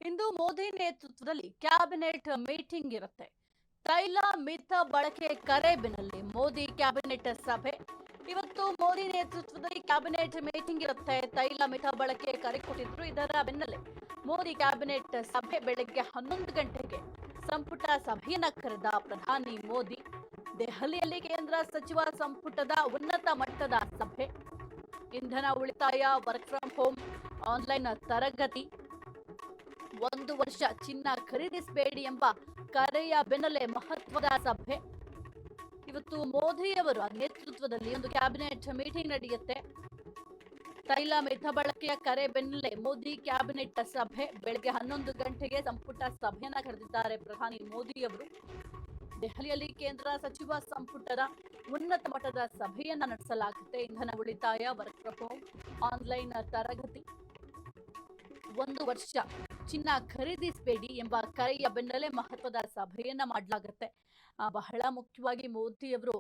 ಇಂದು ಮೋದಿ ನೇತೃತ್ವದಲ್ಲಿ cabinet meeting ಇರುತ್ತೆ. ತೈಲ ಮಿತ ಬಳಕೆ ಕರೆ ಬೆನ್ನಲ್ಲೇ ಮೋದಿ ಕ್ಯಾಬಿನೆಟ್ ಸಭೆ. ಇವತ್ತು ಮೋದಿ ನೇತೃತ್ವದಲ್ಲಿ ಕ್ಯಾಬಿನೆಟ್ ಮೀಟಿಂಗ್ ಇರುತ್ತೆ. ತೈಲ ಮಿತ ಬಳಕೆ ಕರೆ ಕೊಟ್ಟಿದ್ರು. ಇದರ ಬೆನ್ನಲ್ಲೇ ಮೋದಿ ಕ್ಯಾಬಿನೆಟ್ ಸಭೆ ಬೆಳಗ್ಗೆ 11 ಗಂಟೆಗೆ ಸಂಪುಟ ಸಭೆಯನ್ನ ಕರೆದ ಪ್ರಧಾನಿ ಮೋದಿ. ದೆಹಲಿಯಲ್ಲಿ ಕೇಂದ್ರ ಸಚಿವ ಸಂಪುಟದ ಉನ್ನತ ಮಟ್ಟದ ಸಭೆ. ಇಂಧನ ಉಳಿತಾಯ, ವರ್ಕ್ ಫ್ರಂ ಹೋಮ್, ಆನ್ಲೈನ್ ತರಗತಿ, 1 ವರ್ಷ ಚಿನ್ನ ಖರೀದಿಸಬೇಡಿ ಎಂಬ ಕರೆಯ ಬೆನ್ನಲ್ಲೇ ಮಹತ್ವದ ಸಭೆ. ಇವತ್ತು ಮೋದಿಯವರ ನೇತೃತ್ವದಲ್ಲಿ ಒಂದು ಕ್ಯಾಬಿನೆಟ್ ಮೀಟಿಂಗ್ ನಡೆಯುತ್ತೆ. ತೈಲ ಮಿತ ಬಳಕೆಯ ಕರೆ ಬೆನ್ನಲ್ಲೇ ಮೋದಿ ಕ್ಯಾಬಿನೆಟ್ ಸಭೆ. ಬೆಳಗ್ಗೆ 11 ಗಂಟೆಗೆ ಸಂಪುಟ ಸಭೆಯನ್ನ ಕರೆದಿದ್ದಾರೆ ಪ್ರಧಾನಿ ಮೋದಿಯವರು. ದೆಹಲಿಯಲ್ಲಿ ಕೇಂದ್ರ ಸಚಿವ ಸಂಪುಟದ ಉನ್ನತ ಮಟ್ಟದ ಸಭೆಯನ್ನ ನಡೆಸಲಾಗುತ್ತೆ. ಇಂಧನ ಉಳಿತಾಯ, ವರ್ಕ್ ಫ್ರಂ ಹೋಮ್, ಆನ್ಲೈನ್ ತರಗತಿ, 1 ವರ್ಷ ಚಿನ್ನ ಖರೀದಿಸಬೇಡಿ ಎಂಬ ಕರೆಯ ಬೆನ್ನಲ್ಲೇ ಮಹತ್ವದ ಸಭೆಯನ್ನ ಮಾಡಲಾಗುತ್ತೆ. ಬಹಳ ಮುಖ್ಯವಾಗಿ ಮೋದಿಯವರು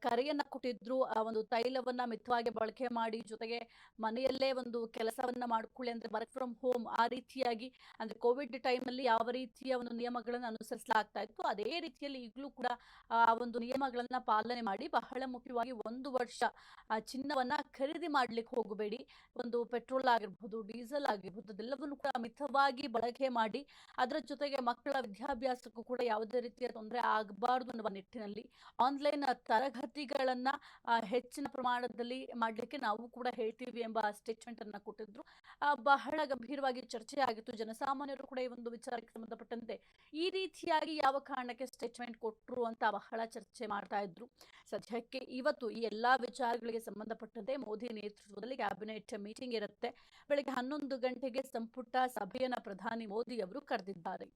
ಕರೆಯನ್ನ ಕೊಟ್ಟಿದ್ರು. ಒಂದು ತೈಲವನ್ನ ಮಿತವಾಗಿ ಬಳಕೆ ಮಾಡಿ, ಜೊತೆಗೆ ಮನೆಯಲ್ಲೇ ಒಂದು ಕೆಲಸವನ್ನ ಮಾಡ್ಕೊಳ್ಳಿ ಅಂದ್ರೆ ವರ್ಕ್ ಫ್ರಮ್ ಹೋಮ್, ಆ ರೀತಿಯಾಗಿ ಅಂದ್ರೆ ಕೋವಿಡ್ ಟೈಮ್ ಅಲ್ಲಿ ಯಾವ ರೀತಿಯ ಒಂದು ನಿಯಮಗಳನ್ನು ಅನುಸರಿಸಲಾಗ್ತಾ ಇತ್ತು, ಅದೇ ರೀತಿಯಲ್ಲಿ ಈಗಲೂ ಕೂಡ ಆ ಒಂದು ನಿಯಮಗಳನ್ನ ಪಾಲನೆ ಮಾಡಿ, ಬಹಳ ಮುಖ್ಯವಾಗಿ 1 ವರ್ಷ ಚಿನ್ನವನ್ನ ಖರೀದಿ ಮಾಡ್ಲಿಕ್ಕೆ ಹೋಗಬೇಡಿ. ಒಂದು ಪೆಟ್ರೋಲ್ ಆಗಿರ್ಬೋದು, ಡೀಸೆಲ್ ಆಗಿರ್ಬೋದು, ಅದೆಲ್ಲವನ್ನು ಕೂಡ ಮಿತವಾಗಿ ಬಳಕೆ ಮಾಡಿ, ಅದರ ಜೊತೆಗೆ ಮಕ್ಕಳ ವಿದ್ಯಾಭ್ಯಾಸಕ್ಕೂ ಕೂಡ ಯಾವುದೇ ರೀತಿಯ ತೊಂದರೆ ಆಗಬಾರದು ಅನ್ನುವ ನಿಟ್ಟಿನಲ್ಲಿ ಆನ್ಲೈನ್ ತರಗತಿಗಳನ್ನ ಹೆಚ್ಚಿನ ಪ್ರಮಾಣದಲ್ಲಿ ಮಾಡಲಿಕ್ಕೆ ನಾವು ಕೂಡ ಹೇಳ್ತೀವಿ ಎಂಬ ಸ್ಟೇಟ್ಮೆಂಟ್ ಅನ್ನ ಕೊಟ್ಟಿದ್ರು. ಬಹಳ ಗಂಭೀರವಾಗಿ ಚರ್ಚೆ ಆಗಿತ್ತು. ಜನಸಾಮಾನ್ಯರು ಕೂಡ ಈ ಒಂದು ವಿಚಾರಕ್ಕೆ ಸಂಬಂಧಪಟ್ಟಂತೆ ಈ ರೀತಿಯಾಗಿ ಯಾವ ಕಾರಣಕ್ಕೆ ಸ್ಟೇಟ್ಮೆಂಟ್ ಕೊಟ್ಟರು ಅಂತ ಬಹಳ ಚರ್ಚೆ ಮಾಡ್ತಾ ಇದ್ರು. ಸದ್ಯಕ್ಕೆ ಇವತ್ತು ಈ ಎಲ್ಲಾ ವಿಚಾರಗಳಿಗೆ ಸಂಬಂಧಪಟ್ಟಂತೆ ಮೋದಿ ನೇತೃತ್ವದಲ್ಲಿ ಕ್ಯಾಬಿನೆಟ್ ಮೀಟಿಂಗ್ ಇರುತ್ತೆ. ಬೆಳಗ್ಗೆ 11 ಗಂಟೆಗೆ ಸಂಪುಟ ಸಭೆಯನ್ನ ಪ್ರಧಾನಿ ಮೋದಿ ಅವರು ಕರೆದಿದ್ದಾರೆ.